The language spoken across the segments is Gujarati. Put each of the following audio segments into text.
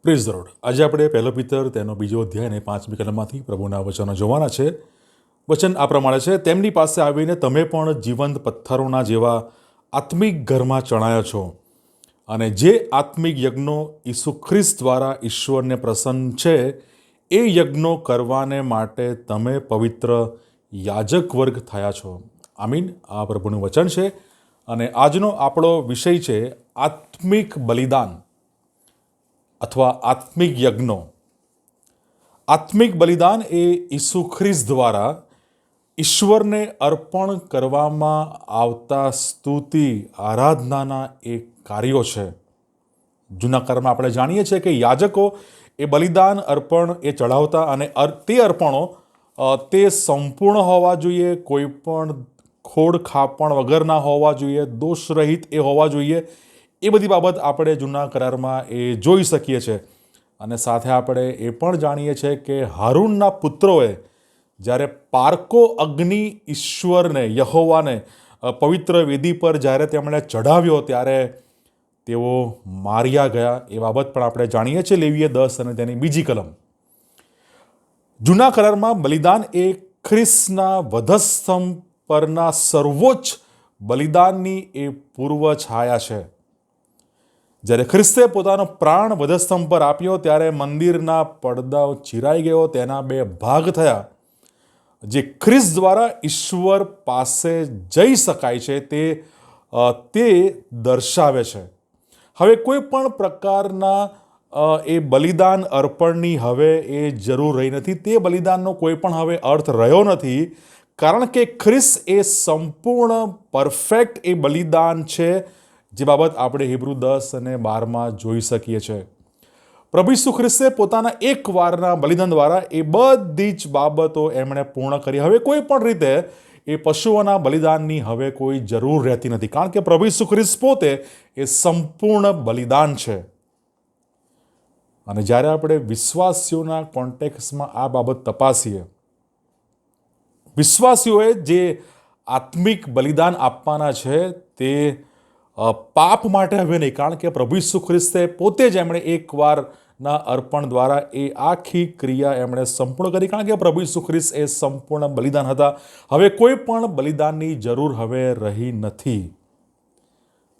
Praise the lord. આજે આપણે પહેલો પિત્તર તેનો બીજો અધ્યાય અને 5મી કલમમાંથી પ્રભુના વચનો જોવાના છે। વચન આ પ્રમાણે છે, તેમની પાસે આવીને તમે પણ જીવંત પથ્થરોના જેવા આત્મિક ઘરમાં ચણાયા છો અને જે આત્મિક યજ્ઞો ઈસુ ખ્રિસ્ત દ્વારા ઈશ્વરને પ્રસન્ન છે એ યજ્ઞો કરવાને માટે તમે પવિત્ર યાજક વર્ગ થયા છો। આમીન। આ પ્રભુનું વચન છે અને આજનો આપણો વિષય છે આત્મિક બલિદાન અથવા આત્મિક યજ્ઞો। આત્મિક બલિદાન એ ઈસુ ખ્રિસ્ત દ્વારા ઈશ્વરને અર્પણ કરવામાં આવતા સ્તુતિ આરાધનાના એ કાર્યો છે। જૂના કરમાં આપણે જાણીએ છીએ કે યાજકો એ બલિદાન અર્પણ એ ચઢાવતા અને તે અર્પણો તે સંપૂર્ણ હોવા જોઈએ, કોઈ પણ ખોડ ખાપણ વગરના હોવા જોઈએ, દોષ રહિત એ હોવા જોઈએ। એ બધી બાબત આપણે જૂના કરારમાં એ જોઈ શકીએ છીએ અને સાથે આપણે એ પણ જાણીએ છીએ કે હારૂનના પુત્રોએ જ્યારે પારકો અગ્નિ ઈશ્વરને યહોવાને પવિત્ર વેદી પર જ્યારે તેમણે ચઢાવ્યો ત્યારે તેઓ માર્યા ગયા। એ બાબત પણ આપણે જાણીએ છીએ લેવીય 10 અને તેની બીજી કલમ। જૂના કરારમાં બલિદાન એ ખ્રિસ્તના વધસ્તંભ પરના સર્વોચ્ચ બલિદાનની એ પૂર્વ છાયા છે। જ્યારે ખ્રિસ્તે પોતાનો પ્રાણ વધસ્તંભ પર આપ્યો ત્યારે મંદિરના પડદાઓ ચિરાઈ ગયો, તેના 2 ભાગ થયા। જે ખ્રિસ્ત દ્વારા ઈશ્વર પાસે જઈ શકાય છે તે દર્શાવે છે। હવે કોઈ પણ પ્રકારના એ બલિદાન અર્પણની હવે એ જરૂર રહી નથી, તે બલિદાનનો કોઈ પણ હવે અર્થ રહ્યો નથી, કારણ કે ખ્રિસ્ત એ સંપૂર્ણ પરફેક્ટ એ બલિદાન છે, જે બાબત આપણે હિબ્રુ 10 અને 12 જોઈ શકીએ છીએ। પ્રભુ ઈસુ ખ્રિસ્તે પોતાના એક વારના બલિદાન દ્વારા એ બધી જ બાબતો એમણે પૂર્ણ કરી। હવે કોઈ પણ રીતે એ પશુઓના બલિદાનની હવે કોઈ જરૂર રહેતી નથી, કારણ કે પ્રભુ ઈસુ ખ્રિસ્ત પોતે એ સંપૂર્ણ બલિદાન છે। અને જ્યારે આપણે વિશ્વાસીઓના કોન્ટેક્સમાં આ બાબત તપાસીએ, વિશ્વાસીઓએ જે આત્મિક બલિદાન આપવાના છે તે પાપ માટે હવે નહીં, કારણ કે પ્રભુ ઈસુ ખ્રિસ્તે પોતે જ એમણે એકવારના અર્પણ દ્વારા એ આખી ક્રિયા એમણે સંપૂર્ણ કરી, કારણ કે પ્રભુ ઈસુ ખ્રિસ્ત એ સંપૂર્ણ બલિદાન હતા। હવે કોઈ પણ બલિદાનની જરૂર હવે રહી નથી।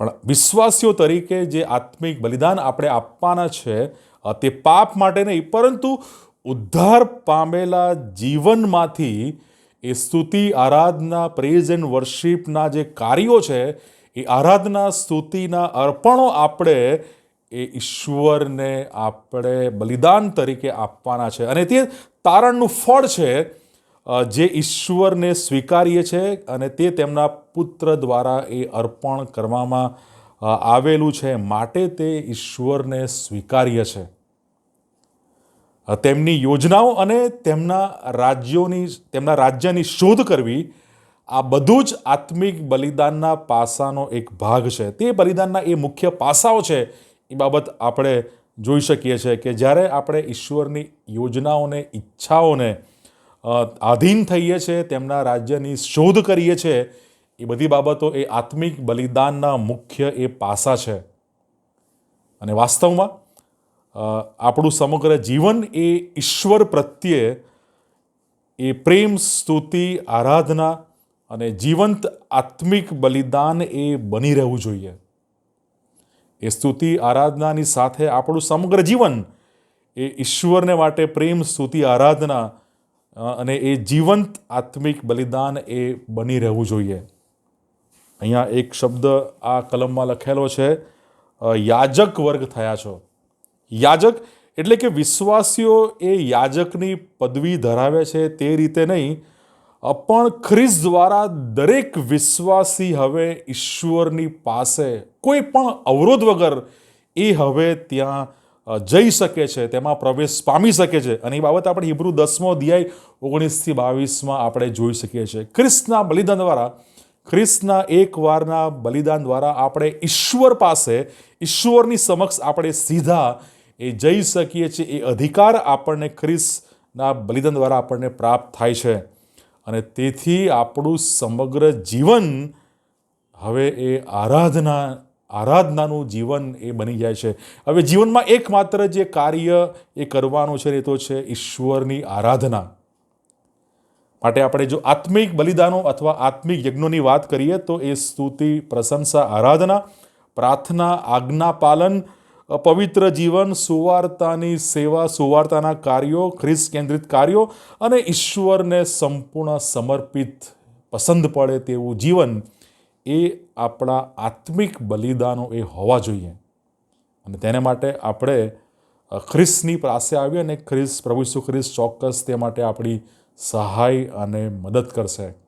પણ વિશ્વાસીઓ તરીકે જે આત્મિક બલિદાન આપણે આપવાના છે તે પાપ માટે નહીં, પરંતુ ઉદ્ધાર પામેલા જીવનમાંથી એ સ્તુતિ આરાધના પ્રેઝ એન્ડ વર્શિપના જે કાર્યો છે એ આરાધના સ્તુતિના અર્પણો આપણે એ ઈશ્વરને આપણે બલિદાન તરીકે આપવાના છે અને તે તારણનું ફળ છે જે ઈશ્વરને સ્વીકારીએ છે અને તે તેમના પુત્ર દ્વારા એ અર્પણ કરવામાં આવેલું છે, માટે તે ઈશ્વરને સ્વીકાર્ય છે। તેમની યોજનાઓ અને તેમના રાજ્યની શોધ કરવી, આ બધું જ આત્મિક બલિદાનના પાસાનો એક ભાગ છે। તે બલિદાનના એ મુખ્ય પાસાઓ છે, એ બાબત આપણે જોઈ શકીએ છીએ કે જ્યારે આપણે ઈશ્વરની યોજનાઓને, ઈચ્છાઓને આધીન થઈએ છીએ, તેમના રાજ્યની શોધ કરીએ છીએ, એ બધી બાબતો એ આત્મિક બલિદાનના મુખ્ય એ પાસા છે। અને વાસ્તવમાં આપણું સમગ્ર જીવન એ ઈશ્વર પ્રત્યે એ પ્રેમ, સ્તુતિ, આરાધના અને જીવંત આત્મિક બલિદાન એ બની રહેવું જોઈએ। એ સ્તુતિ આરાધનાની સાથે આપણું સમગ્ર જીવન એ ઈશ્વરને માટે પ્રેમ, સ્તુતિ, આરાધના અને એ જીવંત આત્મિક બલિદાન એ બની રહેવું જોઈએ। અહીંયા એક શબ્દ આ કલમમાં લખેલો છે, યાજક વર્ગ થયા છો। યાજક એટલે કે વિશ્વાસીઓ એ યાજકની પદવી ધરાવે છે તે રીતે નહીં, પણ ખ્રિસ્ત દ્વારા દરેક વિશ્વાસી હવે ઈશ્વરની પાસે કોઈ પણ અવરોધ વગર એ હવે ત્યાં જઈ શકે છે, તેમાં પ્રવેશ પામી શકે છે। અને એ બાબત આપણે હિબ્રુ 10મો અધ્યાય 19-22 આપણે જોઈ શકીએ છીએ। ખ્રિસ્તના બલિદાન દ્વારા, ખ્રિસ્તના એક વારના બલિદાન દ્વારા આપણે ઈશ્વર પાસે, ઈશ્વરની સમક્ષ આપણે સીધા એ જઈ શકીએ છીએ। એ અધિકાર આપણને ખ્રિસ્તના બલિદાન દ્વારા આપણને પ્રાપ્ત થાય છે અને તેથી આપણું સમગ્ર જીવન હવે એ આરાધના આરાધનાનું જીવન એ બની જાય છે. હવે જીવનમાં એકમાત્ર જે કાર્ય એ કરવાનું છે એ તો છે ઈશ્વરની આરાધના. માટે આપણે જો આત્મિક બલિદાનો અથવા આત્મિક યજ્ઞોની વાત કરીએ તો એ સ્તુતિ, પ્રશંસા, આરાધના, પ્રાર્થના, આજ્ઞા પાલન, પવિત્ર જીવન, સુવાર્તાની સેવા, સુવાર્તાના કાર્યો, ખ્રિસ્ત કેન્દ્રિત કાર્યો અને ઈશ્વરને સંપૂર્ણ સમર્પિત પસંદ પડે તેવું જીવન એ આપણા આત્મિક બલિદાનો એ હોવા જોઈએ. અને તેને માટે આપણે ખ્રિસ્તની પાસે આવીએ અને પ્રભુ ઈસુ ખ્રિસ્ત ચોક્કસ તે માટે આપણી સહાય અને મદદ કરશે.